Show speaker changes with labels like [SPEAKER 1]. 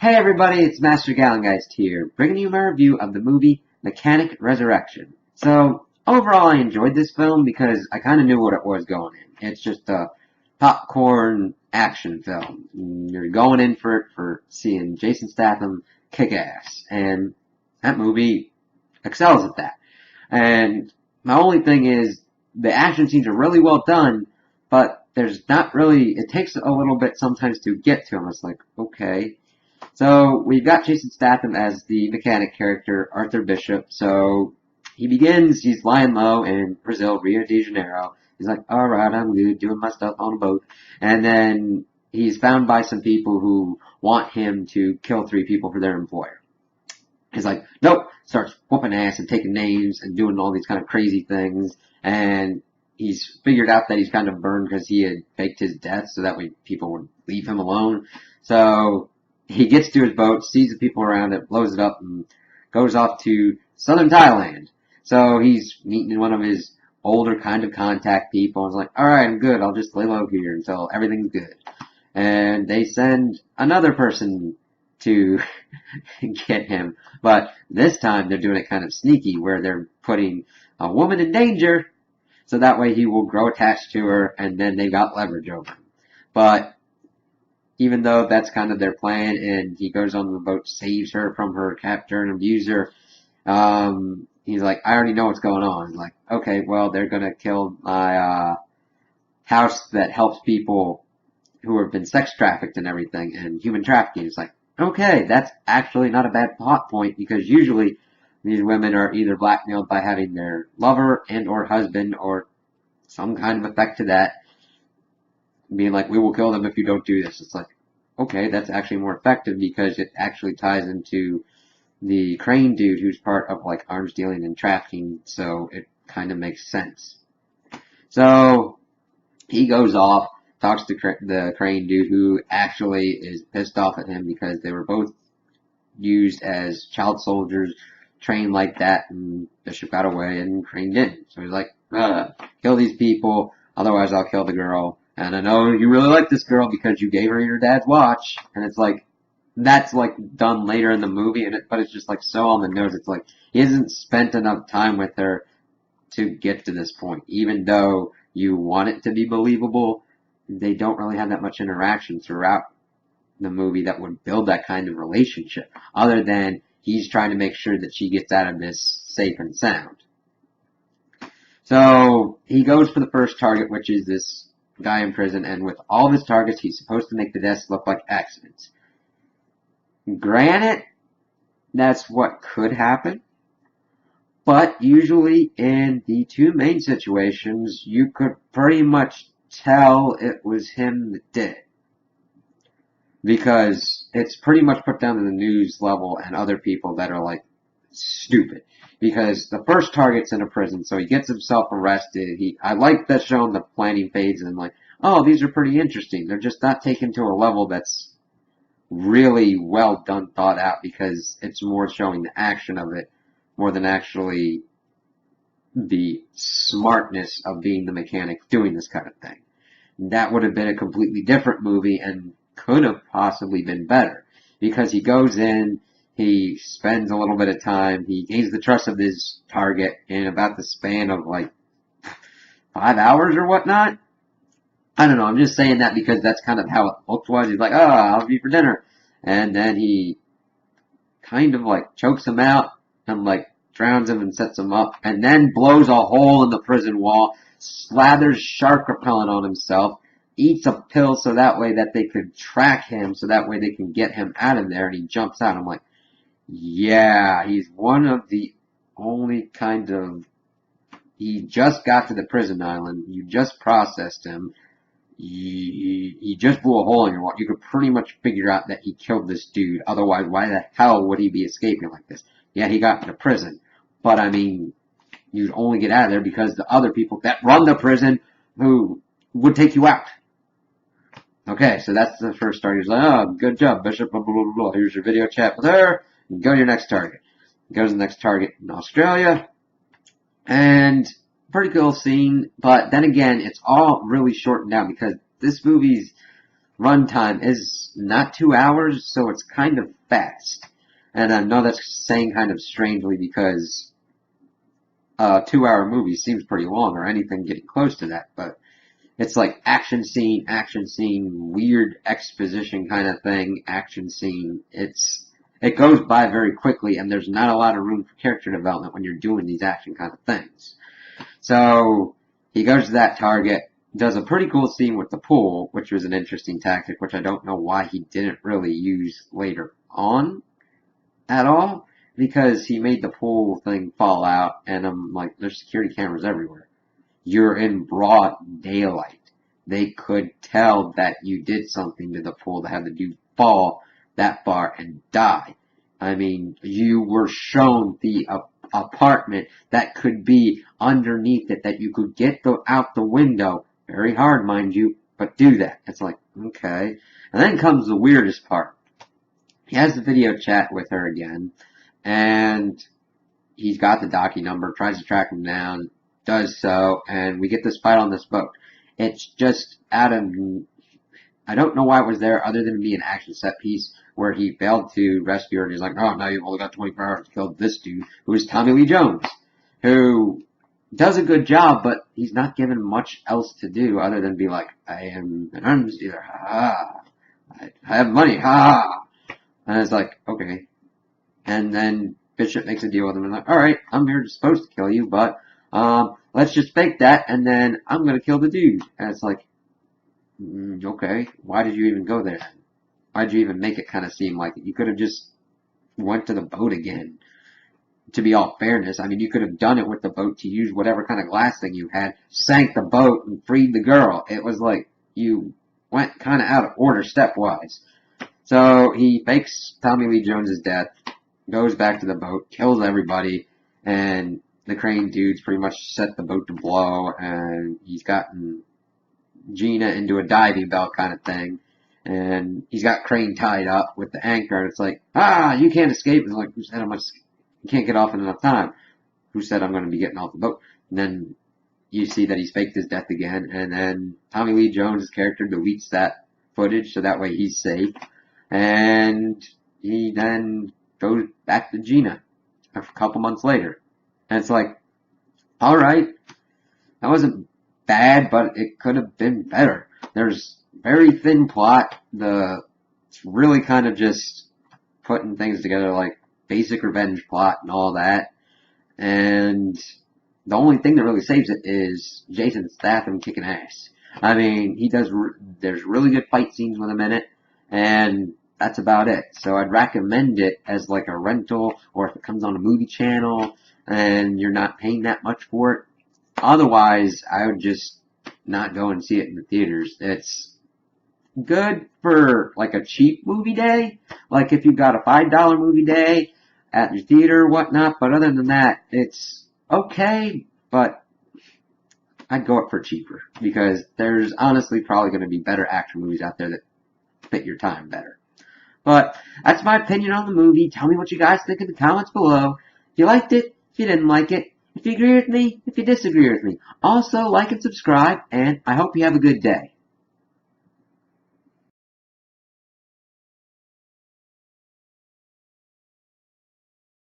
[SPEAKER 1] Hey everybody, it's Master Gallengeist here, bringing you my review of the movie Mechanic Resurrection. So, overall I enjoyed this film because I kind of knew what it was going in. It's just a popcorn action film. You're going in for it for seeing Jason Statham kick ass, and that movie excels at that. And my only thing is, the action scenes are really well done, but there's not really, it takes a little bit sometimes to get to them. It's like, okay. So we've got Jason Statham as the mechanic character, Arthur Bishop. So he's lying low in Brazil, Rio de Janeiro. He's like, alright, I'm good, doing my stuff on a boat. And then he's found by some people who want him to kill 3 people for their employer. He's like, nope, starts whooping ass and taking names and doing all these kind of crazy things. And he's figured out that he's kind of burned because he had faked his death so that way people would leave him alone. So he gets to his boat, sees the people around it, blows it up, and goes off to southern Thailand. So he's meeting one of his older kind of contact people. And he's like, alright, I'm good. I'll just lay low here until everything's good. And they send another person to get him. But this time they're doing it kind of sneaky, where they're putting a woman in danger, so that way he will grow attached to her, and then they've got leverage over him. But even though that's kind of their plan, and he goes on the boat, saves her from her captor and abuser, he's like, I already know what's going on. He's like, okay, well, they're gonna kill my, house that helps people who have been sex trafficked and everything, and human trafficking. It's like, okay, that's actually not a bad plot point, because usually these women are either blackmailed by having their lover and or husband or some kind of effect to that, being like, we will kill them if you don't do this. It's like, okay, that's actually more effective because it actually ties into the Crane dude who's part of like arms dealing and trafficking, so it kind of makes sense. So he goes off, talks to the Crane dude who actually is pissed off at him because they were both used as child soldiers, trained like that, and Bishop got away and Crane didn't. So he's like, kill these people, otherwise I'll kill the girl. And I know you really like this girl because you gave her your dad's watch. And it's like, that's like done later in the movie, but it's just like so on the nose. It's like, he hasn't spent enough time with her to get to this point. Even though you want it to be believable, they don't really have that much interaction throughout the movie that would build that kind of relationship, other than he's trying to make sure that she gets out of this safe and sound. So he goes for the first target, which is this guy in prison, and with all of his targets, he's supposed to make the deaths look like accidents. Granted, that's what could happen, but usually in the 2 main situations, you could pretty much tell it was him that did it. Because it's pretty much put down to the news level and other people that are like stupid. Because the first target's in a prison, so he gets himself arrested. I like that showing the planning phase and like, oh, these are pretty interesting. They're just not taken to a level that's really well done, thought out, because it's more showing the action of it more than actually the smartness of being the mechanic doing this kind of thing. That would have been a completely different movie and could have possibly been better, because he goes in, he spends a little bit of time, he gains the trust of his target in about the span of like 5 hours or whatnot. I don't know, I'm just saying that because that's kind of how it looked was. He's like, oh, I'll be for dinner. And then he kind of like chokes him out and like drowns him and sets him up, and then blows a hole in the prison wall, slathers shark repellent on himself, eats a pill so that way that they could track him, so that way they can get him out of there, and he jumps out. I'm like, yeah, he's one of the only kind of, he just got to the prison island, you just processed him, he just blew a hole in your wall. You could pretty much figure out that he killed this dude, otherwise why the hell would he be escaping like this? Yeah, he got to prison, but I mean, you'd only get out of there because the other people that run the prison who would take you out. Okay, so that's the first target. He's like, oh, good job, Bishop, blah, blah, blah, blah. Here's your video chat with her. And go to your next target. Goes to the next target in Australia. And pretty cool scene. But then again, it's all really shortened down because this movie's runtime is not 2 hours, so it's kind of fast. And I know that's saying kind of strangely because a 2 hour movie seems pretty long, or anything getting close to that, but it's like action scene, weird exposition kind of thing, action scene. It goes by very quickly, and there's not a lot of room for character development when you're doing these action kind of things. So he goes to that target, does a pretty cool scene with the pool, which was an interesting tactic, which I don't know why he didn't really use later on at all, because he made the pool thing fall out, and I'm like, there's security cameras everywhere. You're in broad daylight. They could tell that you did something to the pool that had the dude fall that far and die. I mean, you were shown the apartment that could be underneath it, that you could get out the window. Very hard, mind you, but do that. It's like, okay. And then comes the weirdest part. He has the video chat with her again, and he's got the Docky number, tries to track him down, does so, and we get this fight on this boat. It's just I don't know why it was there other than to be an action set piece where he failed to rescue her, and he's like, oh, now you've only got 24 hours to kill this dude, who is Tommy Lee Jones, who does a good job, but he's not given much else to do other than be like, I am an arms dealer, ha, I have money, ha. And it's like, okay. And then Bishop makes a deal with him and like, alright, I'm here supposed to kill you, but let's just fake that, and then I'm gonna kill the dude. And it's like, okay, why did you even go there? Why did you even make it kind of seem like it? You could have just went to the boat again. To be all fairness, I mean, you could have done it with the boat to use whatever kind of glass thing you had, sank the boat, and freed the girl. It was like, you went kind of out of order stepwise. So he fakes Tommy Lee Jones' death, goes back to the boat, kills everybody, and the Crane dudes pretty much set the boat to blow, and he's gotten Gina into a diving bell kind of thing, and he's got Crane tied up with the anchor, and it's like, you can't escape. It's like, who said you can't get off in enough time? Who said I'm going to be getting off the boat? And then you see that he's faked his death again, and then Tommy Lee Jones' character deletes that footage so that way he's safe, and he then goes back to Gina a couple months later. And it's like, alright, that wasn't bad, but it could have been better. There's very thin plot. It's really kind of just putting things together like basic revenge plot and all that. And the only thing that really saves it is Jason Statham kicking ass. I mean, there's really good fight scenes with him in it, and that's about it. So I'd recommend it as like a rental, or if it comes on a movie channel and you're not paying that much for it. Otherwise, I would just not go and see it in the theaters. It's good for like a cheap movie day, like if you've got a $5 movie day at your theater or whatnot, but other than that, it's okay, but I'd go up for cheaper, because there's honestly probably going to be better action movies out there that fit your time better. But that's my opinion on the movie. Tell me what you guys think in the comments below. If you liked it, if you didn't like it, if you agree with me, if you disagree with me. Also, like and subscribe, and I hope you have a good day.